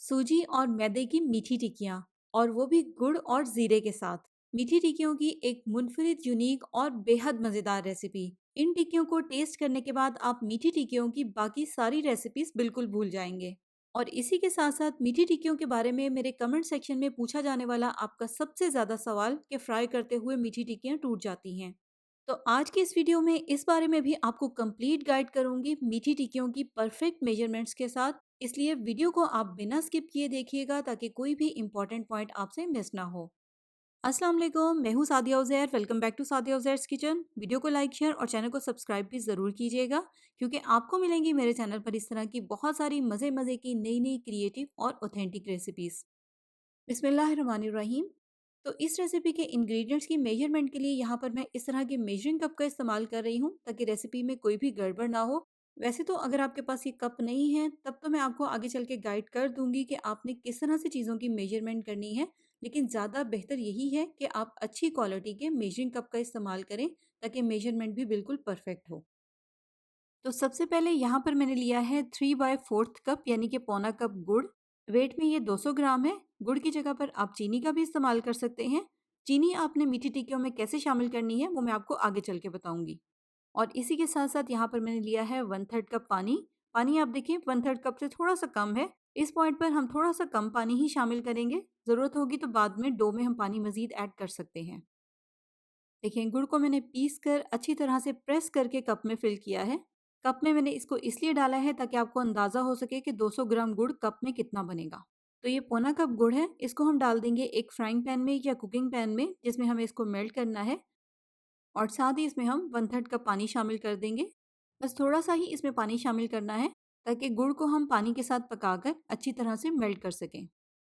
सूजी और मैदे की मीठी टिक्कियाँ, और वो भी गुड़ और जीरे के साथ। मीठी टिक्कियों की एक मुनफरिद, यूनिक और बेहद मज़ेदार रेसिपी। इन टिक्कियों को टेस्ट करने के बाद आप मीठी टिक्कियों की बाकी सारी रेसिपीज बिल्कुल भूल जाएंगे। और इसी के साथ साथ मीठी टिक्कियों के बारे में मेरे कमेंट सेक्शन में पूछा जाने वाला आपका सबसे ज़्यादा सवाल कि फ्राई करते हुए मीठी टिक्कियाँ टूट जाती हैं। तो आज के इस वीडियो में इस बारे में भी आपको कंप्लीट गाइड करूंगी मीठी टिक्कियों की परफेक्ट मेजरमेंट्स के साथ। इसलिए वीडियो को आप बिना स्किप किए देखिएगा ताकि कोई भी इंपॉर्टेंट पॉइंट आपसे मिस ना हो। अस्सलाम वालेकुम, मैं हूँ Sadia Uzair. Welcome back to Sadia Uzair's kitchen. Video को लाइक, शेयर और चैनल को सब्सक्राइब भी ज़रूर कीजिएगा, क्योंकि आपको मिलेंगी मेरे चैनल पर इस तरह की बहुत सारी मज़े मज़े की नई नई क्रिएटिव और ऑथेंटिक रेसिपीज़। बिस्मिल्लाहिर्रहमानिर्रहीम। तो इस रेसिपी के इंग्रेडिएंट्स की मेजरमेंट के लिए यहाँ पर मैं इस तरह के मेजरिंग कप का इस्तेमाल कर रही हूँ ताकि रेसिपी में कोई भी गड़बड़ ना हो। वैसे तो अगर आपके पास ये कप नहीं है तब तो मैं आपको आगे चल के गाइड कर दूंगी कि आपने किस तरह से चीज़ों की मेजरमेंट करनी है, लेकिन ज़्यादा बेहतर यही है कि आप अच्छी क्वालिटी के मेजरिंग कप का इस्तेमाल करें ताकि मेजरमेंट भी बिल्कुल परफेक्ट हो। तो सबसे पहले यहाँ पर मैंने लिया है 3/4 कप यानी कि पौना कप गुड़। वेट में ये 200 ग्राम है। गुड़ की जगह पर आप चीनी का भी इस्तेमाल कर सकते हैं। चीनी आपने मीठी टिक्कियों में कैसे शामिल करनी है वो मैं आपको आगे चल के बताऊंगी। और इसी के साथ साथ यहाँ पर मैंने लिया है 1/3 कप पानी। पानी आप देखिए 1/3 कप से थोड़ा सा कम है। इस पॉइंट पर हम थोड़ा सा कम पानी ही शामिल करेंगे। ज़रूरत होगी तो बाद में डो में हम पानी मज़ीद ऐड कर सकते हैं। देखिए, गुड़ को मैंने पीस कर अच्छी तरह से प्रेस करके कप में फिल किया है। कप में मैंने इसको इसलिए डाला है ताकि आपको अंदाज़ा हो सके कि 200 ग्राम गुड़ कप में कितना बनेगा। तो ये पौना कप गुड़ है, इसको हम डाल देंगे एक फ्राइंग पैन में या कुकिंग पैन में जिसमें हमें इसको मेल्ट करना है। और साथ ही इसमें हम 1/3 कप पानी शामिल कर देंगे। बस थोड़ा सा ही इसमें पानी शामिल करना है ताकि गुड़ को हम पानी के साथ पकाकर अच्छी तरह से मेल्ट कर सकें।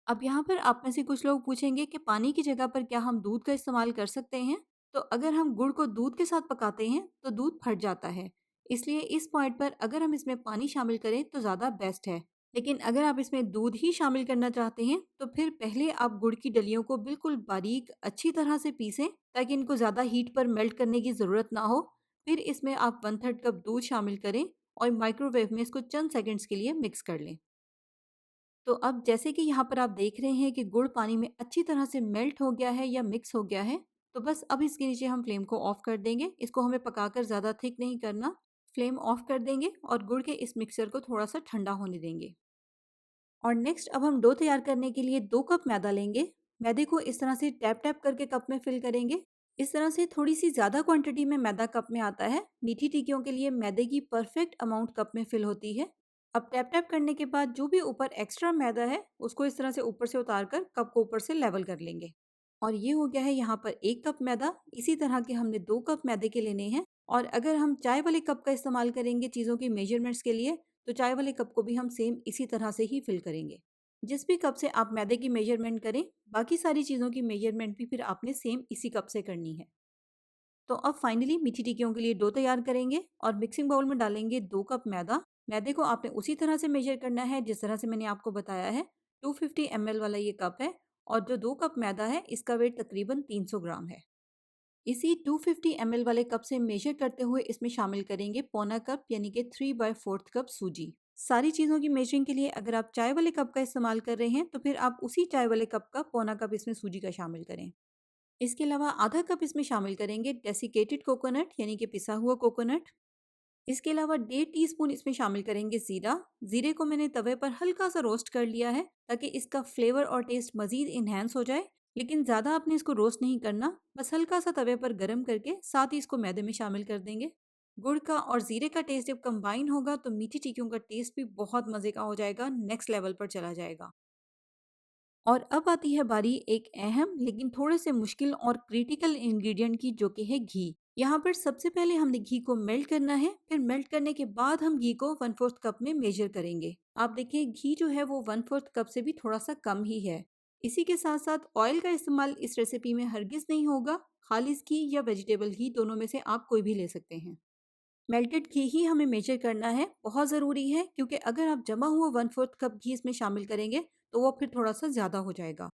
अब यहाँ पर आप में से कुछ लोग पूछेंगे कि पानी की जगह पर क्या हम दूध का इस्तेमाल कर सकते हैं? तो अगर हम गुड़ को दूध के साथ पकाते हैं तो दूध फट जाता है। इसलिए इस पॉइंट पर अगर हम इसमें पानी शामिल करें तो ज़्यादा बेस्ट है। लेकिन अगर आप इसमें दूध ही शामिल करना चाहते हैं तो फिर पहले आप गुड़ की डलियों को बिल्कुल बारीक अच्छी तरह से पीसें ताकि इनको ज़्यादा हीट पर मेल्ट करने की ज़रूरत ना हो। फिर इसमें आप 1/3 कप दूध शामिल करें और माइक्रोवेव में इसको चंद सेकंड्स के लिए मिक्स कर लें। तो अब जैसे कि यहाँ पर आप देख रहे हैं कि गुड़ पानी में अच्छी तरह से मेल्ट हो गया है या मिक्स हो गया है, तो बस अब इसके नीचे हम फ्लेम को ऑफ कर देंगे। इसको हमें पकाकर ज़्यादा थिक नहीं करना। फ्लेम ऑफ कर देंगे और गुड़ के इस मिक्सचर को थोड़ा सा ठंडा होने देंगे। और नेक्स्ट अब हम डो तैयार करने के लिए 2 कप मैदा लेंगे। मैदे को इस तरह से टैप टैप करके कप में फिल करेंगे। इस तरह से थोड़ी सी ज़्यादा क्वांटिटी में मैदा कप में आता है। मीठी टिक्कियों के लिए मैदे की परफेक्ट अमाउंट कप में फिल होती है। अब टैप टैप करने के बाद जो भी ऊपर एक्स्ट्रा मैदा है उसको इस तरह से ऊपर से उतार कर कप को ऊपर से लेवल कर लेंगे। और ये हो गया है यहाँ पर 1 कप मैदा। इसी तरह के हमने 2 कप मैदे के लेने हैं। और अगर हम चाय वाले कप का इस्तेमाल करेंगे चीज़ों की मेजरमेंट्स के लिए, तो चाय वाले कप को भी हम सेम इसी तरह से ही फिल करेंगे। जिस भी कप से आप मैदे की मेजरमेंट करें, बाकी सारी चीज़ों की मेजरमेंट भी फिर आपने सेम इसी कप से करनी है। तो अब फाइनली मीठी टिक्कियों के लिए डो तैयार करेंगे और मिक्सिंग बाउल में डालेंगे 2 कप मैदा। मैदे को आपने उसी तरह से मेजर करना है जिस तरह से मैंने आपको बताया है। 250 ml वाला ये कप है और जो 2 कप मैदा है इसका वेट तकरीबन 300 ग्राम है। इसी 250 ml वाले कप से मेजर करते हुए इसमें शामिल करेंगे पौना कप यानी कि 3/4 कप सूजी। सारी चीज़ों की मेजरिंग के लिए अगर आप चाय वाले कप का इस्तेमाल कर रहे हैं तो फिर आप उसी चाय वाले कप का पौना कप इसमें सूजी का शामिल करें। इसके अलावा आधा कप इसमें शामिल करेंगे डेसिकेटेड कोकोनट यानी कि पिसा हुआ कोकोनट। इसके अलावा 1.5 टीस्पून इसमें शामिल करेंगे ज़ीरा। ज़ीरे को मैंने तवे पर हल्का सा रोस्ट कर लिया है ताकि इसका फ्लेवर और टेस्ट मज़ीद इन्हेंस हो जाए। लेकिन ज़्यादा आपने इसको रोस्ट नहीं करना, बस हल्का सा तवे पर गर्म करके साथ ही इसको मैदे में शामिल कर देंगे। गुड़ का और ज़ीरे का टेस्ट जब कंबाइन होगा तो मीठी टिक्कियों का टेस्ट भी बहुत मज़े का हो जाएगा, नेक्स्ट लेवल पर चला जाएगा। और अब आती है बारी एक अहम लेकिन थोड़े से मुश्किल और क्रिटिकल इंग्रेडिएंट की, जो कि है घी। यहाँ पर सबसे पहले हमने घी को मेल्ट करना है, फिर मेल्ट करने के बाद हम घी को 1/4 कप में मेजर करेंगे। आप देखिए घी जो है वो 1/4 कप से भी थोड़ा सा कम ही है। इसी के साथ साथ ऑयल का इस्तेमाल इस रेसिपी में हरगिज नहीं होगा। खालिस घी या वेजिटेबल घी दोनों में से आप कोई भी ले सकते हैं। मेल्टेड घी ही हमें मेजर करना है, बहुत ज़रूरी है, क्योंकि अगर आप जमा हुआ 1/4 कप घी इसमें शामिल करेंगे तो वो फिर थोड़ा सा ज़्यादा हो जाएगा।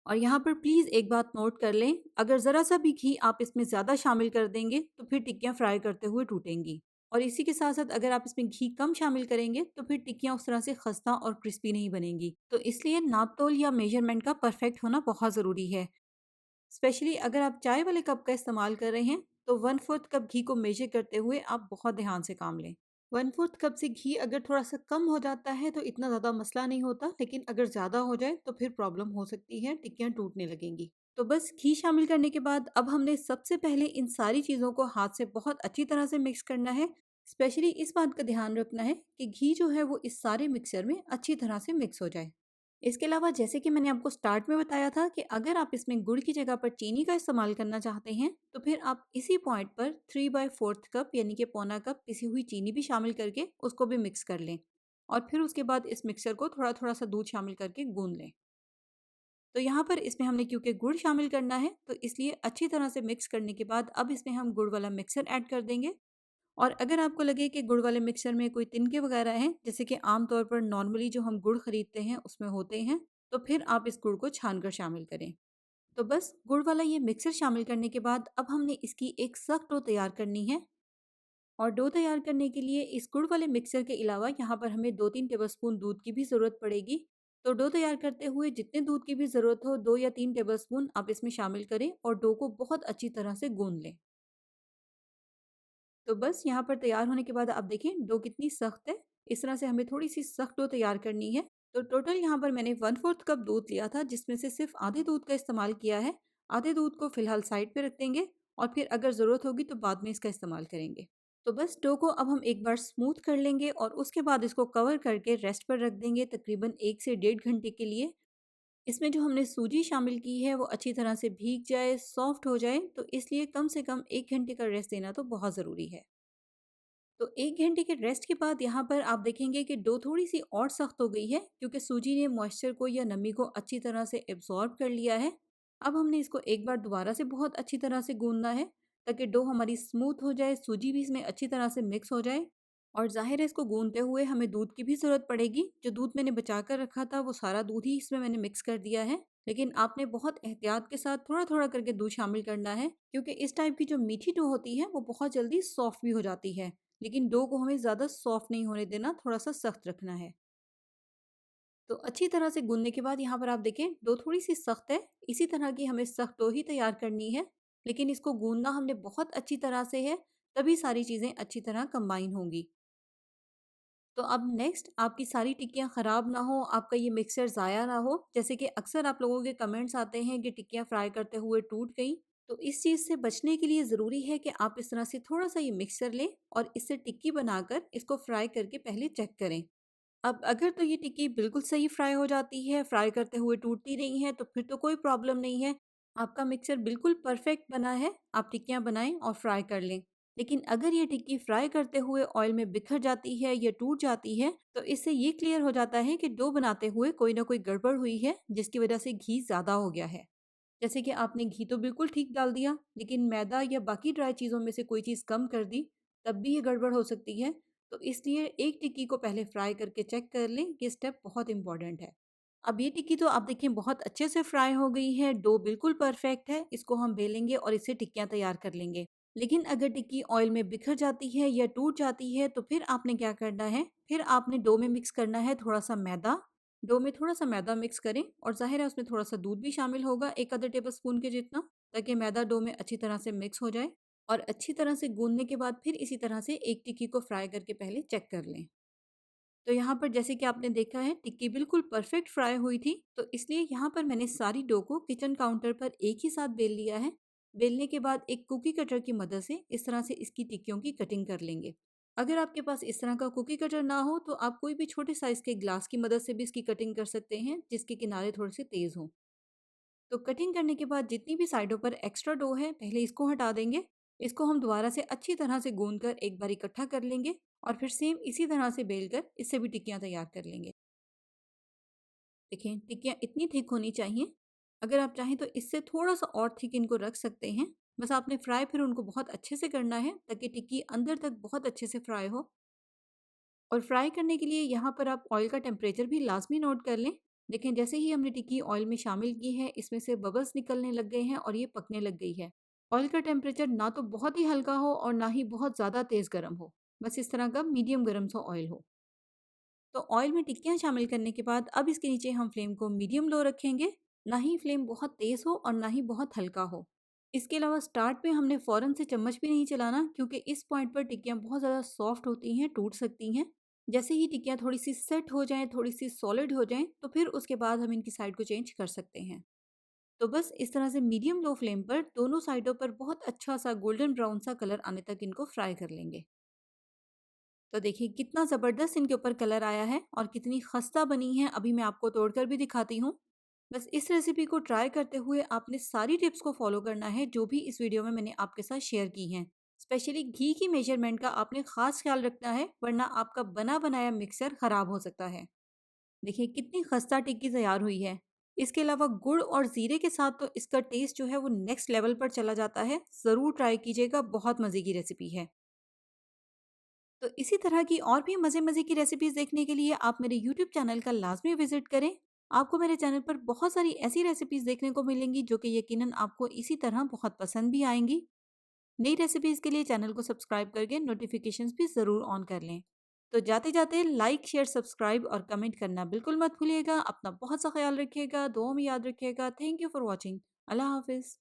और यहाँ पर प्लीज़ एक बात नोट कर लें, अगर ज़रा सा भी घी आप इसमें ज़्यादा शामिल कर देंगे तो फिर टिक्कियाँ फ्राई करते हुए टूटेंगी। और इसी के साथ-साथ अगर आप इसमें घी कम शामिल करेंगे तो फिर टिक्कियाँ उस तरह से खस्ता और क्रिस्पी नहीं बनेंगी। तो इसलिए नाप-तोल या मेजरमेंट का परफेक्ट होना बहुत ज़रूरी है। स्पेशली अगर आप चाय वाले कप का इस्तेमाल कर रहे हैं तो 1/4 कप घी को मेजर करते हुए आप बहुत ध्यान से काम लें। 1/4 कप से घी अगर थोड़ा-सा कम हो जाता है तो इतना ज़्यादा मसला नहीं होता, लेकिन अगर ज़्यादा हो जाए तो फिर प्रॉब्लम हो सकती है, टिक्कियाँ टूटने लगेंगी। तो बस घी शामिल करने के बाद अब हमने सबसे पहले इन सारी चीज़ों को हाथ से बहुत अच्छी तरह से मिक्स करना है। स्पेशली इस बात का ध्यान रखना है कि घी जो है वो इस सारे मिक्सचर में अच्छी तरह से मिक्स हो जाए। इसके अलावा जैसे कि मैंने आपको स्टार्ट में बताया था कि अगर आप इसमें गुड़ की जगह पर चीनी का इस्तेमाल करना चाहते हैं तो फिर आप इसी पॉइंट पर 3/4 कप यानी कि पौना कप पिसी हुई चीनी भी शामिल करके उसको भी मिक्स कर लें, और फिर उसके बाद इस मिक्सर को थोड़ा थोड़ा सा दूध शामिल करके गूंद लें। तो यहाँ पर इसमें हमने क्योंकि गुड़ शामिल करना है तो इसलिए अच्छी तरह से मिक्स करने के बाद अब इसमें हम गुड़ वाला मिक्सर ऐड कर देंगे। और अगर आपको लगे कि गुड़ वाले मिक्सर में कोई तिनके वगैरह हैं, जैसे कि आम तौर पर नॉर्मली जो हम गुड़ खरीदते हैं उसमें होते हैं, तो फिर आप इस गुड़ को छानकर शामिल करें। तो बस गुड़ वाला ये मिक्सर शामिल करने के बाद अब हमने इसकी एक सख्त डो तैयार करनी है। और डो तैयार करने के लिए इस गुड़ वाले मिक्सर के अलावा यहाँ पर हमें 2-3 टेबलस्पून दूध की भी ज़रूरत पड़ेगी। तो डो तैयार करते हुए जितने दूध की भी ज़रूरत हो 2 या 3 टेबलस्पून आप इसमें शामिल करें और डो को बहुत अच्छी तरह से गूंद लें। तो बस यहाँ पर तैयार होने के बाद आप देखें डो कितनी सख्त है। इस तरह से हमें थोड़ी सी सख्त डो तैयार करनी है। तो टोटल यहाँ पर मैंने 1/4 कप दूध लिया था, जिसमें से सिर्फ आधे दूध का इस्तेमाल किया है। आधे दूध को फिलहाल साइड पे रख देंगे और फिर अगर ज़रूरत होगी तो बाद में इसका इस्तेमाल करेंगे। तो बस डो को अब हम एक बार स्मूथ कर लेंगे और उसके बाद इसको कवर करके रेस्ट पर रख देंगे तकरीबन 1 से 1.5 घंटे के लिए। इसमें जो हमने सूजी शामिल की है वो अच्छी तरह से भीग जाए, सॉफ्ट हो जाए, तो इसलिए कम से कम 1 घंटे का रेस्ट देना तो बहुत ज़रूरी है। तो 1 घंटे के रेस्ट के बाद यहाँ पर आप देखेंगे कि डो थोड़ी-सी और सख्त हो गई है, क्योंकि सूजी ने मॉइस्चर को या नमी को अच्छी तरह से एब्ज़ॉर्ब कर लिया है। अब हमने इसको एक बार दोबारा से बहुत अच्छी तरह से गूँथना है, ताकि डो हमारी स्मूथ हो जाए, सूजी भी इसमें अच्छी तरह से मिक्स हो जाए। और ज़ाहिर है इसको गूँथते हुए हमें दूध की भी ज़रूरत पड़ेगी। जो दूध मैंने बचा कर रखा था वो सारा दूध ही इसमें मैंने मिक्स कर दिया है। लेकिन आपने बहुत एहतियात के साथ थोड़ा-थोड़ा करके दूध शामिल करना है, क्योंकि इस टाइप की जो मीठी डो होती है वो बहुत जल्दी सॉफ्ट भी हो जाती है। लेकिन डो को हमें ज़्यादा सॉफ्ट नहीं होने देना, थोड़ा-सा सख्त रखना है। तो अच्छी तरह से गूँथने के बाद यहाँ पर आप देखें डो थोड़ी-सी सख्त है, इसी तरह की हमें सख्त डो ही तैयार करनी है। लेकिन इसको गूँथना हमने बहुत अच्छी तरह से है, तभी सारी चीज़ें अच्छी तरह कंबाइन होंगी। तो अब नेक्स्ट आपकी सारी टिक्कियाँ ख़राब ना हो, आपका ये मिक्सचर ज़ाया ना हो। जैसे कि अक्सर आप लोगों के कमेंट्स आते हैं कि टिक्कियाँ फ्राई करते हुए टूट गई। तो इस चीज़ से बचने के लिए ज़रूरी है कि आप इस तरह से थोड़ा-सा ये मिक्सचर लें और इससे टिक्की बनाकर इसको फ्राई करके पहले चेक करें। अब अगर तो ये टिक्की बिल्कुल सही फ्राई हो जाती है, फ्राई करते हुए टूटती नहीं है, तो फिर तो कोई प्रॉब्लम नहीं है। आपका मिक्सचर बिल्कुल परफेक्ट बना है, आप टिक्कियाँ बनाएँ और फ्राई कर लें। लेकिन अगर ये टिक्की फ्राई करते हुए ऑयल में बिखर जाती है या टूट जाती है, तो इससे ये क्लियर हो जाता है कि डो बनाते हुए कोई ना कोई गड़बड़ हुई है, जिसकी वजह से घी ज़्यादा हो गया है। जैसे कि आपने घी तो बिल्कुल ठीक डाल दिया, लेकिन मैदा या बाकी ड्राई चीज़ों में से कोई चीज़ कम कर दी, तब भी ये गड़बड़ हो सकती है। तो इसलिए एक टिक्की को पहले फ्राई करके चेक कर लें, ये स्टेप बहुत इंपॉर्टेंट है। अब ये टिक्की तो आप देखिए बहुत अच्छे से फ्राई हो गई है, डो बिल्कुल परफेक्ट है, इसको हम बेलेंगे और इससे टिक्कियाँ तैयार कर लेंगे। लेकिन अगर टिक्की ऑयल में बिखर जाती है या टूट जाती है, तो फिर आपने क्या करना है, फिर आपने डो में मिक्स करना है थोड़ा-सा मैदा। डो में थोड़ा-सा मैदा मिक्स करें और ज़ाहिर है उसमें थोड़ा-सा दूध भी शामिल होगा, 1 आधे टेबल स्पून के जितना, ताकि मैदा डो में अच्छी तरह से मिक्स हो जाए। और अच्छी तरह से गूँथने के बाद फिर इसी तरह से एक टिक्की को फ्राई करके पहले चेक कर लें। तो यहाँ पर जैसे कि आपने देखा है टिक्की बिल्कुल परफेक्ट फ्राई हुई थी, तो इसलिए यहाँ पर मैंने सारी डो को किचन काउंटर पर एक ही साथ बेल लिया है। बेलने के बाद एक कुकी कटर की मदद से इस तरह से इसकी टिक्कियों की कटिंग कर लेंगे। अगर आपके पास इस तरह का कुकी कटर ना हो तो आप कोई भी छोटे साइज़ के ग्लास की मदद से भी इसकी कटिंग कर सकते हैं, जिसके किनारे थोड़े से तेज़ हों। तो कटिंग करने के बाद जितनी भी साइडों पर एक्स्ट्रा डो है पहले इसको हटा देंगे। इसको हम दोबारा से अच्छी तरह से गूंद कर एक बार इकट्ठा कर लेंगे और फिर सेम इसी तरह से बेल कर इससे भी टिक्कियाँ तैयार कर लेंगे। देखें टिक्कियाँ इतनी थिक होनी चाहिए। अगर आप चाहें तो इससे थोड़ा सा और थिक इनको रख सकते हैं। बस आपने फ्राई फिर उनको बहुत अच्छे से करना है ताकि टिक्की अंदर तक बहुत अच्छे से फ्राई हो। और फ्राई करने के लिए यहाँ पर आप ऑयल का टेम्परेचर भी लाज़मी नोट कर लें। देखें जैसे ही हमने टिक्की ऑयल में शामिल की है, इसमें से बबल्स निकलने लग गए हैं और ये पकने लग गई है। ऑयल का टेम्परेचर ना तो बहुत ही हल्का हो और ना ही बहुत ज़्यादा तेज़ गर्म हो। बस इस तरह का मीडियम गरम सा ऑयल हो। तो ऑयल में टिक्कियाँ शामिल करने के बाद अब इसके नीचे हम फ्लेम को मीडियम लो रखेंगे, ना ही फ्लेम बहुत तेज़ हो और ना ही बहुत हल्का हो। इसके अलावा स्टार्ट में हमने फ़ौरन से चम्मच भी नहीं चलाना, क्योंकि इस पॉइंट पर टिक्कियाँ बहुत ज़्यादा सॉफ्ट होती हैं, टूट सकती हैं। जैसे ही टिक्कियाँ थोड़ी-सी सेट हो जाएँ, थोड़ी-सी सॉलिड हो जाएँ, तो फिर उसके बाद हम इनकी साइड को चेंज कर सकते हैं। तो बस इस तरह से मीडियम लो फ्लेम पर दोनों साइडों पर बहुत अच्छा सा गोल्डन ब्राउन सा कलर आने तक इनको फ्राई कर लेंगे। तो देखिए कितना ज़बरदस्त इनके ऊपर कलर आया है और कितनी खस्ता बनी है, अभी मैं आपको तोड़कर भी दिखाती हूँ। बस इस रेसिपी को ट्राई करते हुए आपने सारी टिप्स को फॉलो करना है जो भी इस वीडियो में मैंने आपके साथ शेयर की हैं। स्पेशली घी की मेजरमेंट का आपने खास ख्याल रखना है, वरना आपका बना बनाया मिक्सर खराब हो सकता है। देखिए कितनी खस्ता टिक्की तैयार हुई है। इसके अलावा गुड़ और ज़ीरे के साथ तो इसका टेस्ट जो है वो नेक्स्ट लेवल पर चला जाता है। ज़रूर ट्राई कीजिएगा, बहुत मज़े की रेसिपी है। तो इसी तरह की और भी मज़े-मज़े की रेसिपीज़ देखने के लिए आप मेरे यूट्यूब चैनल का लाज़मी विज़िट करें। आपको मेरे चैनल पर बहुत सारी ऐसी रेसिपीज़ देखने को मिलेंगी जो कि यकीनन आपको इसी तरह बहुत पसंद भी आएँगी। नई रेसिपीज़ के लिए चैनल को सब्सक्राइब करके नोटिफ़िकेशंस भी ज़रूर ऑन कर लें। तो जाते-जाते लाइक, शेयर, सब्सक्राइब और कमेंट करना बिल्कुल मत भूलिएगा। अपना बहुत सा ख़्याल रखिएगा, दुआओं में याद रखिएगा। Thank you for watching. अल्लाह हाफ़िज़।